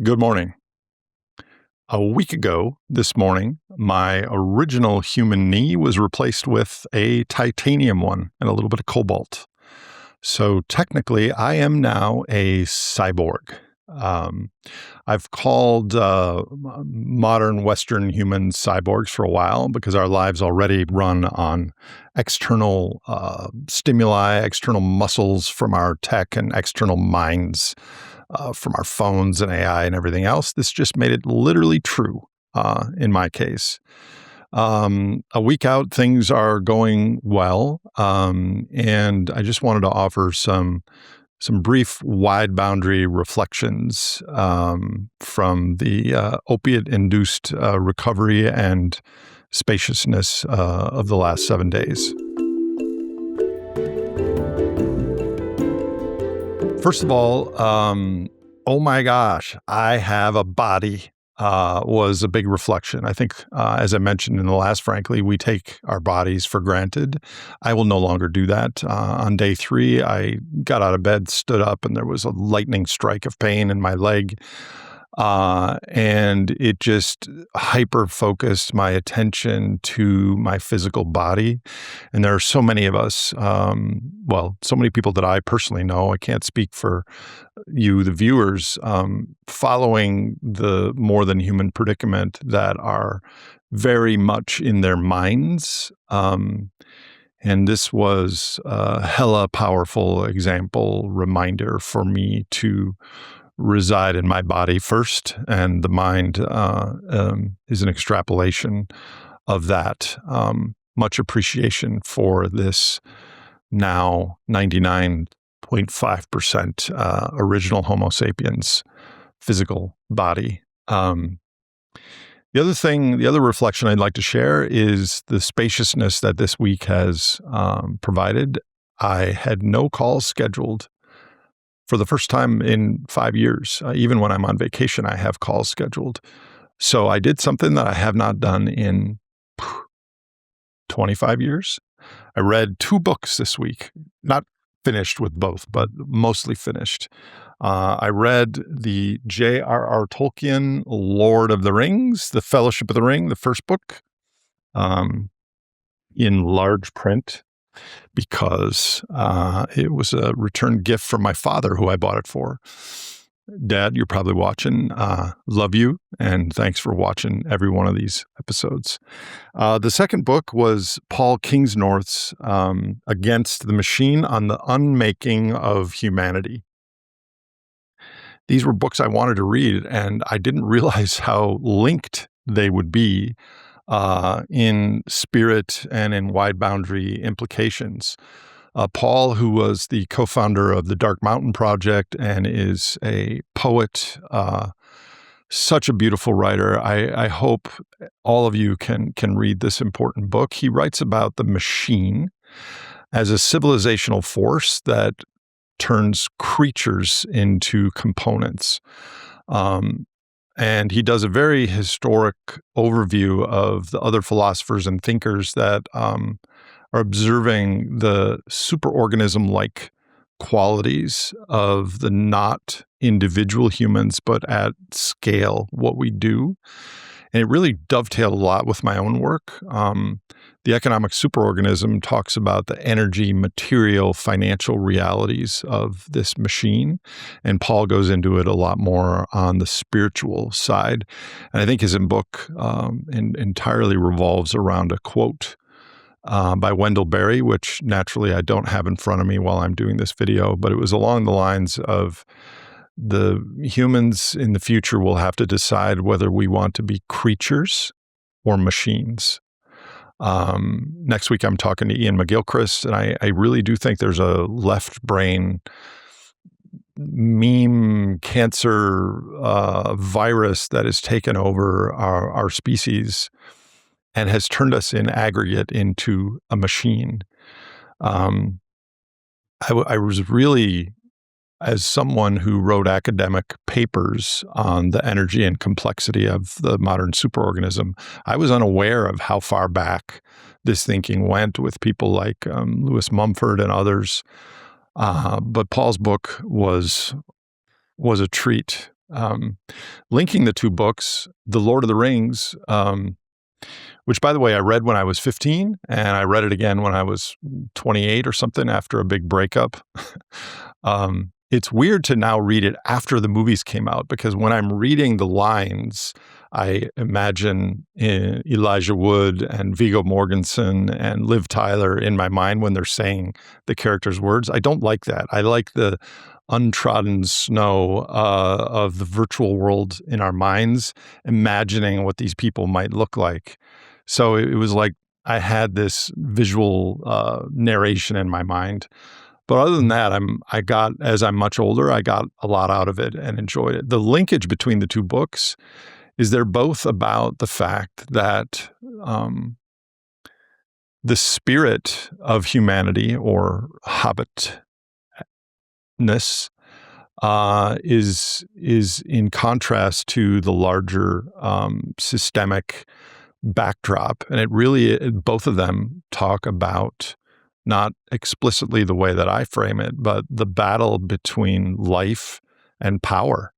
Good morning. A week ago this morning, my original human knee was replaced with a titanium one and a little bit of cobalt. So technically, I am now a cyborg. Um, I've called modern Western humans cyborgs for a while because our lives already run on external stimuli, external muscles from our tech, and external minds from our phones and AI and everything else. This just made it literally true in my case. A week out, things are going well, and I just wanted to offer some brief wide boundary reflections from the opiate-induced recovery and spaciousness of the last 7 days. First of all, oh my gosh, I have a body was a big reflection. I think, as I mentioned in the last, frankly, we take our bodies for granted. I will no longer do that. On day 3, I got out of bed, stood up, and there was a lightning strike of pain in my leg. And it just hyper-focused my attention to my physical body. And there are so many of us, so many people that I personally know, I can't speak for you, the viewers, following the more than human predicament that are very much in their minds. And this was a hella powerful reminder for me to reside in my body first, and the mind is an extrapolation of that. Much appreciation for this now 99.5% original Homo sapiens physical body. The other reflection I'd like to share is the spaciousness that this week has provided. I had no calls scheduled for the first time in 5 years. Even when I'm on vacation, I have calls scheduled. So I did something that I have not done in 25 years. I read 2 books this week, not finished with both, but mostly finished. I read the J.R.R. Tolkien, Lord of the Rings, The Fellowship of the Ring, the first book, in large print, because it was a return gift from my father, who I bought it for. Dad, you're probably watching. Love you, and thanks for watching every one of these episodes. The second book was Paul Kingsnorth's Against the Machine on the Unmaking of Humanity. These were books I wanted to read, and I didn't realize how linked they would be in spirit and in wide boundary implications. Paul, who was the co-founder of the Dark Mountain Project and is a poet, such a beautiful writer. I hope all of you can read this important book. He writes about the machine as a civilizational force that turns creatures into components. And he does a very historic overview of the other philosophers and thinkers that are observing the superorganism-like qualities of the not individual humans, but at scale, what we do. And it really dovetailed a lot with my own work. The economic superorganism talks about the energy, material, financial realities of this machine. And Paul goes into it a lot more on the spiritual side. And I think his book entirely revolves around a quote by Wendell Berry, which naturally I don't have in front of me while I'm doing this video, but it was along the lines of, the humans in the future will have to decide whether we want to be creatures or machines. Next week, I'm talking to Ian McGilchrist, and I really do think there's a left brain meme cancer virus that has taken over our species and has turned us in aggregate into a machine. I was really, as someone who wrote academic papers on the energy and complexity of the modern superorganism, I was unaware of how far back this thinking went with people like Lewis Mumford and others. But Paul's book was a treat. Linking the two books, The Lord of the Rings, which, by the way, I read when I was 15, and I read it again when I was 28 or something after a big breakup. It's weird to now read it after the movies came out, because when I'm reading the lines, I imagine Elijah Wood and Viggo Mortensen and Liv Tyler in my mind when they're saying the characters' words. I don't like that. I like the untrodden snow of the virtual world in our minds, imagining what these people might look like. So it was like I had this visual narration in my mind. But other than that, as I'm much older, I got a lot out of it and enjoyed it. The linkage between the two books is they're both about the fact that the spirit of humanity, or hobbitness, is in contrast to the larger systemic backdrop. And both of them talk about, not explicitly the way that I frame it, but the battle between life and power.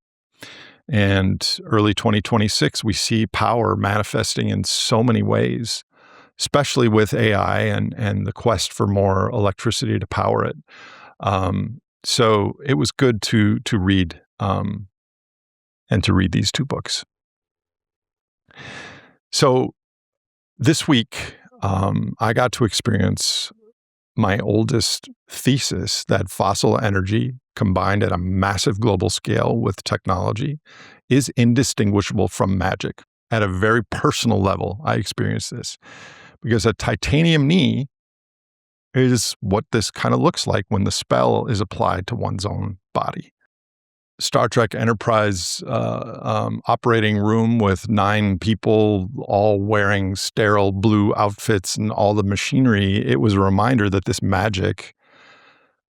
And early 2026, we see power manifesting in so many ways, especially with AI and the quest for more electricity to power it. So it was good to read and to read these two books. So this week, I got to experience my oldest thesis, that fossil energy combined at a massive global scale with technology is indistinguishable from magic. At a very personal level, I experienced this because a titanium knee is what this kind of looks like when the spell is applied to one's own body. Star Trek Enterprise operating room with 9 people all wearing sterile blue outfits and all the machinery, it was a reminder that this magic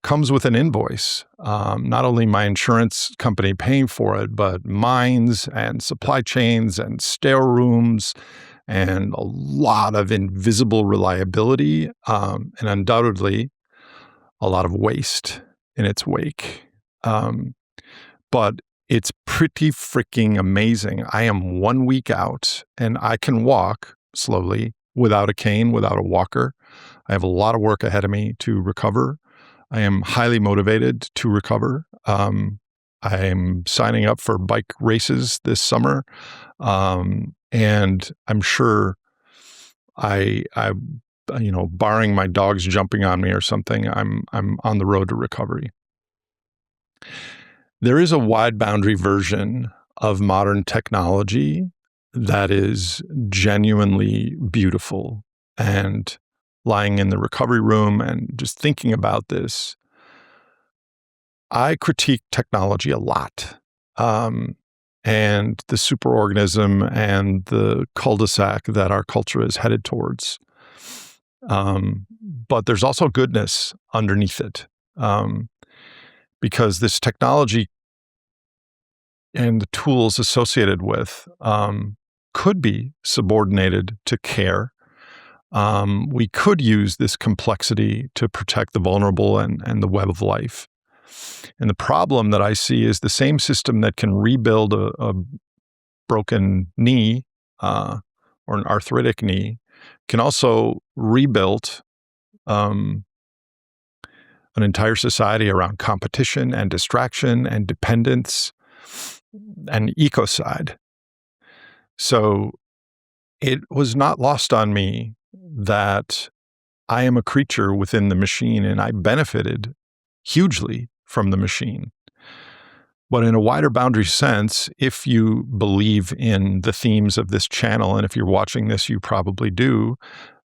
comes with an invoice. Not only my insurance company paying for it, but mines and supply chains and sterile rooms and a lot of invisible reliability, and undoubtedly a lot of waste in its wake. But it's pretty freaking amazing. I am 1 week out and I can walk slowly without a cane, without a walker. I have a lot of work ahead of me to recover. I am highly motivated to recover. I'm signing up for bike races this summer. And I'm sure barring my dogs jumping on me or something, I'm on the road to recovery. There is a wide boundary version of modern technology that is genuinely beautiful. And lying in the recovery room and just thinking about this, I critique technology a lot. And the superorganism and the cul-de-sac that our culture is headed towards. But there's also goodness underneath it. Because this technology and the tools associated with could be subordinated to care. We could use this complexity to protect the vulnerable and the web of life. And the problem that I see is the same system that can rebuild a broken knee or an arthritic knee can also rebuild an entire society around competition and distraction and dependence and ecocide. So it was not lost on me that I am a creature within the machine and I benefited hugely from the machine. But in a wider boundary sense, if you believe in the themes of this channel, and if you're watching this, you probably do,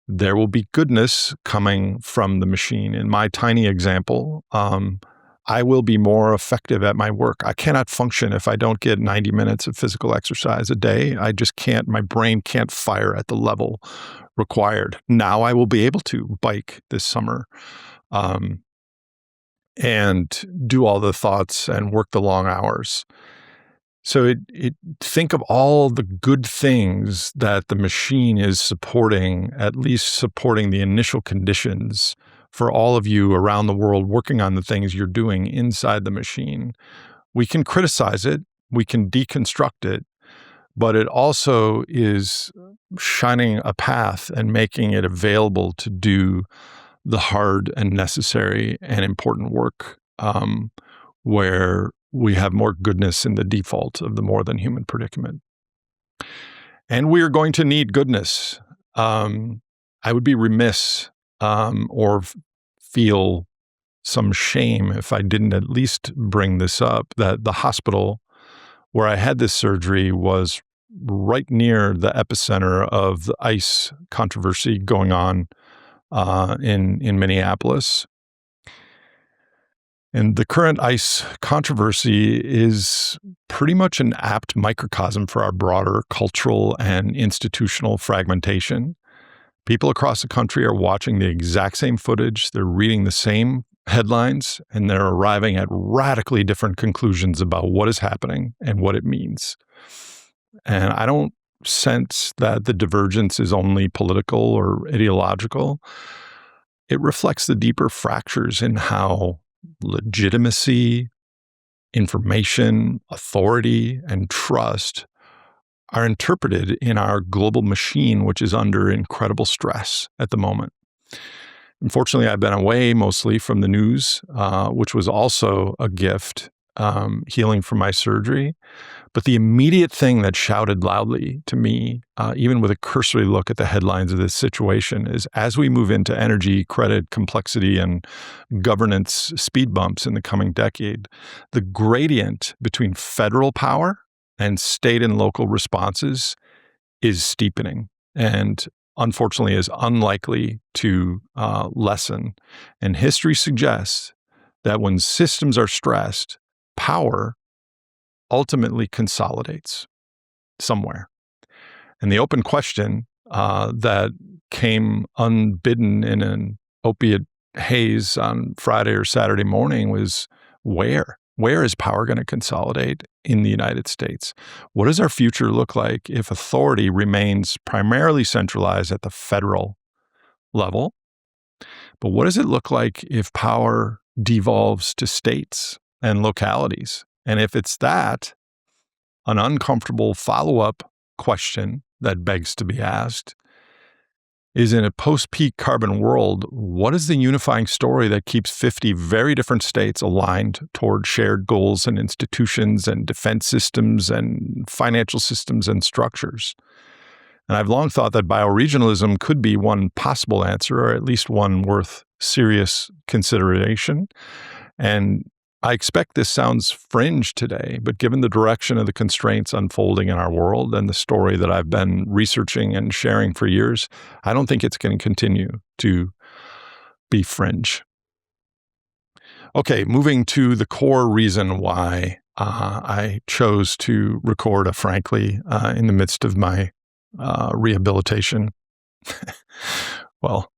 there will be goodness coming from the machine. In my tiny example, I will be more effective at my work. I cannot function if I don't get 90 minutes of physical exercise a day. I just can't, my brain can't fire at the level required. Now I will be able to bike this summer and do all the thoughts and work the long hours. So think of all the good things that the machine is supporting, at least supporting the initial conditions for all of you around the world working on the things you're doing inside the machine. We can criticize it We can deconstruct it, but it also is shining a path and making it available to do the hard and necessary and important work, where we have more goodness in the default of the more than human predicament. And we are going to need goodness. I would be remiss or feel some shame if I didn't at least bring this up, that the hospital where I had this surgery was right near the epicenter of the ICE controversy going on in Minneapolis. And the current ICE controversy is pretty much an apt microcosm for our broader cultural and institutional fragmentation. People across the country are watching the exact same footage, they're reading the same headlines, and they're arriving at radically different conclusions about what is happening and what it means. And I don't sense that the divergence is only political or ideological. It reflects the deeper fractures in how legitimacy, information, authority, and trust are interpreted in our global machine, which is under incredible stress at the moment. Unfortunately, I've been away mostly from the news, which was also a gift, healing from my surgery. But the immediate thing that shouted loudly to me, even with a cursory look at the headlines of this situation, is as we move into energy, credit, complexity, and governance speed bumps in the coming decade, the gradient between federal power and state and local responses is steepening and unfortunately is unlikely to lessen. And history suggests that when systems are stressed, power ultimately consolidates somewhere. And the open question that came unbidden in an opiate haze on Friday or Saturday morning was where? Where is power going to consolidate in the United States? What does our future look like if authority remains primarily centralized at the federal level? But what does it look like if power devolves to states and localities? And if it's that, an uncomfortable follow-up question that begs to be asked is, in a post-peak carbon world, what is the unifying story that keeps 50 very different states aligned toward shared goals and institutions and defense systems and financial systems and structures? And I've long thought that bioregionalism could be one possible answer, or at least one worth serious consideration. And I expect this sounds fringe today, but given the direction of the constraints unfolding in our world and the story that I've been researching and sharing for years, I don't think it's going to continue to be fringe. Okay, moving to the core reason why I chose to record a Frankly in the midst of my rehabilitation. Well,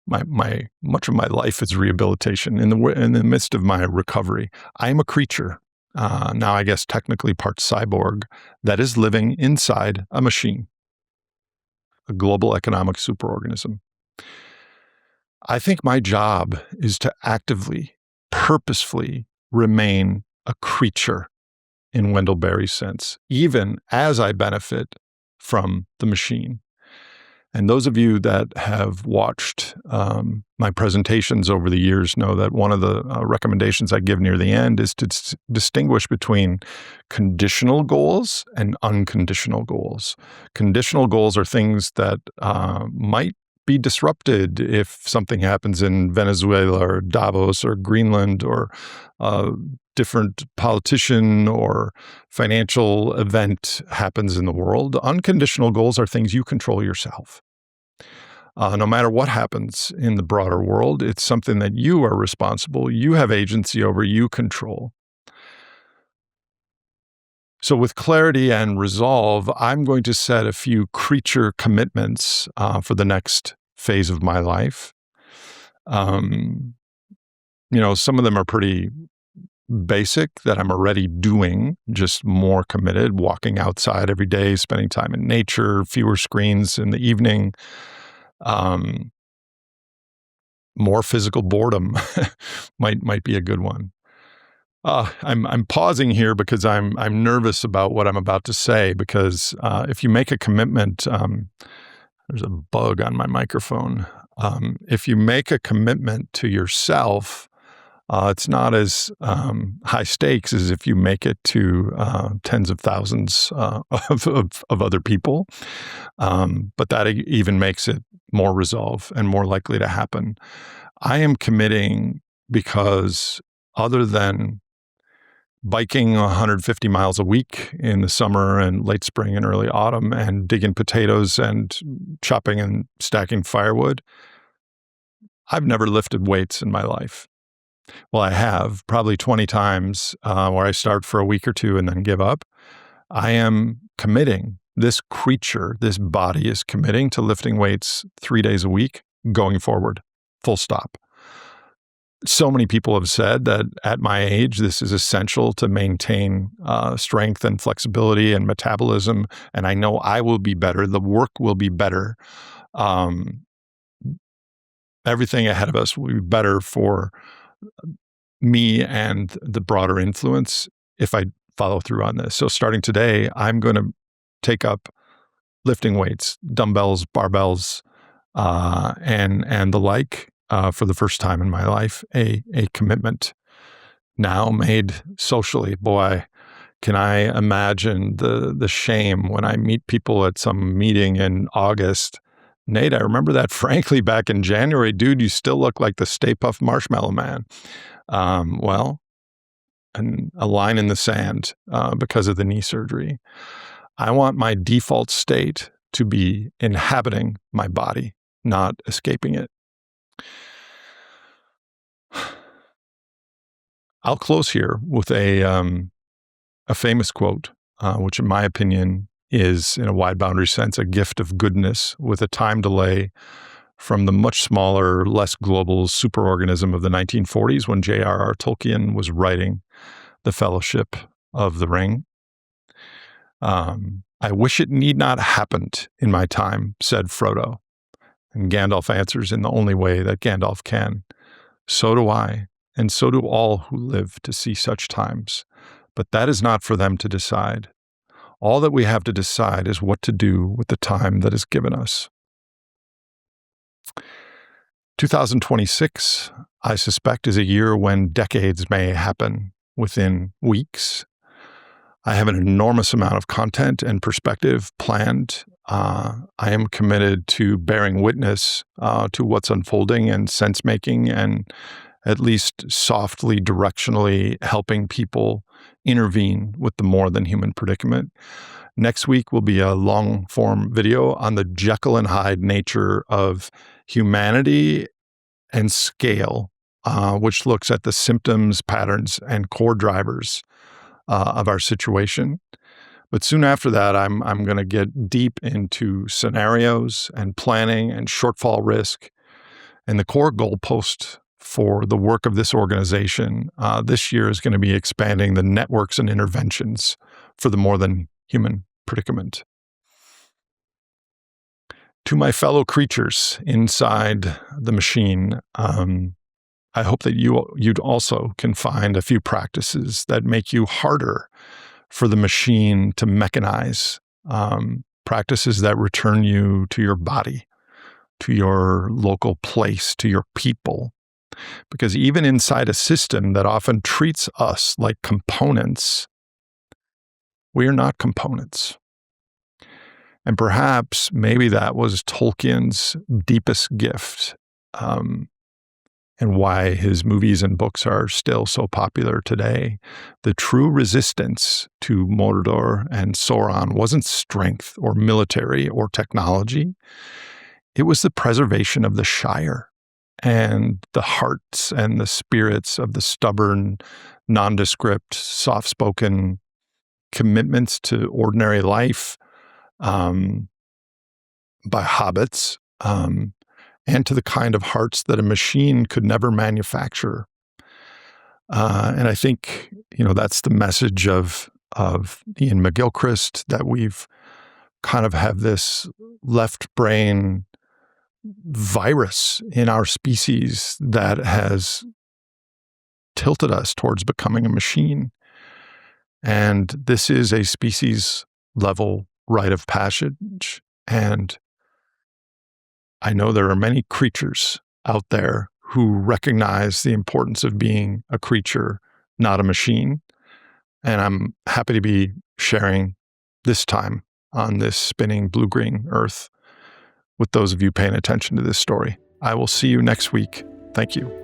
my much of my life is rehabilitation. In the midst of my recovery, I am a creature, now I guess technically part cyborg, that is living inside a machine, a global economic superorganism. I think my job is to actively, purposefully remain a creature in Wendell Berry's sense, even as I benefit from the machine. And those of you that have watched my presentations over the years know that one of the recommendations I give near the end is to distinguish between conditional goals and unconditional goals. Conditional goals are things that might be disrupted if something happens in Venezuela or Davos or Greenland or a different politician or financial event happens in the world. Unconditional goals are things you control yourself. No matter what happens in the broader world, it's something that you are responsible, you have agency over, you control. So with clarity and resolve, I'm going to set a few creature commitments for the next phase of my life. Some of them are pretty basic that I'm already doing, just more committed, walking outside every day, spending time in nature, fewer screens in the evening, more physical boredom might be a good one. I'm pausing here because I'm nervous about what I'm about to say, because if you make a commitment, there's a bug on my microphone. If you make a commitment to yourself, it's not as high stakes as if you make it to tens of thousands of other people. But that even makes it more resolve and more likely to happen. I am committing because, other than biking 150 miles a week in the summer and late spring and early autumn, and digging potatoes and chopping and stacking firewood, I've never lifted weights in my life. Well, I have probably 20 times, where I start for a week or two and then give up. I am committing. This creature, this body is committing to lifting weights 3 days a week going forward, full stop. So many people have said that at my age, this is essential to maintain strength and flexibility and metabolism. And I know I will be better. The work will be better. Everything ahead of us will be better for me and the broader influence if I follow through on this. So starting today, I'm going to take up lifting weights, dumbbells, barbells, and the like, for the first time in my life, a commitment now made socially. Boy, can I imagine the shame when I meet people at some meeting in August. Nate, I remember that frankly back in January. Dude, you still look like the Stay Puft Marshmallow Man. Well, and a line in the sand because of the knee surgery. I want my default state to be inhabiting my body, not escaping it. I'll close here with a famous quote, which in my opinion is, in a wide boundary sense, a gift of goodness with a time delay from the much smaller, less global superorganism of the 1940s when J.R.R. Tolkien was writing The Fellowship of the Ring. I wish it need not happened in my time, said Frodo. And Gandalf answers in the only way that Gandalf can. So do I, and so do all who live to see such times. But that is not for them to decide. All that we have to decide is what to do with the time that is given us. 2026, I suspect, is a year when decades may happen within weeks. I have an enormous amount of content and perspective planned. I am committed to bearing witness to what's unfolding and sense-making, and at least softly, directionally helping people intervene with the more than human predicament. Next week will be a long-form video on the Jekyll and Hyde nature of humanity and scale, which looks at the symptoms, patterns, and core drivers of our situation. But soon after that, I'm going to get deep into scenarios and planning and shortfall risk. And the core goalpost for the work of this organization this year is going to be expanding the networks and interventions for the more than human predicament. To my fellow creatures inside the machine, I hope that you'd also can find a few practices that make you harder for the machine to mechanize, practices that return you to your body, to your local place, to your people. Because even inside a system that often treats us like components, we are not components. And perhaps maybe that was Tolkien's deepest gift, and why his movies and books are still so popular today. The true resistance to Mordor and Sauron wasn't strength or military or technology. It was the preservation of the Shire and the hearts and the spirits of the stubborn, nondescript, soft-spoken commitments to ordinary life by hobbits, and to the kind of hearts that a machine could never manufacture. And I think, that's the message of Ian McGilchrist, that we've kind of have this left brain virus in our species that has tilted us towards becoming a machine. And this is a species level rite of passage. And I know there are many creatures out there who recognize the importance of being a creature, not a machine. And I'm happy to be sharing this time on this spinning blue-green earth with those of you paying attention to this story. I will see you next week. Thank you.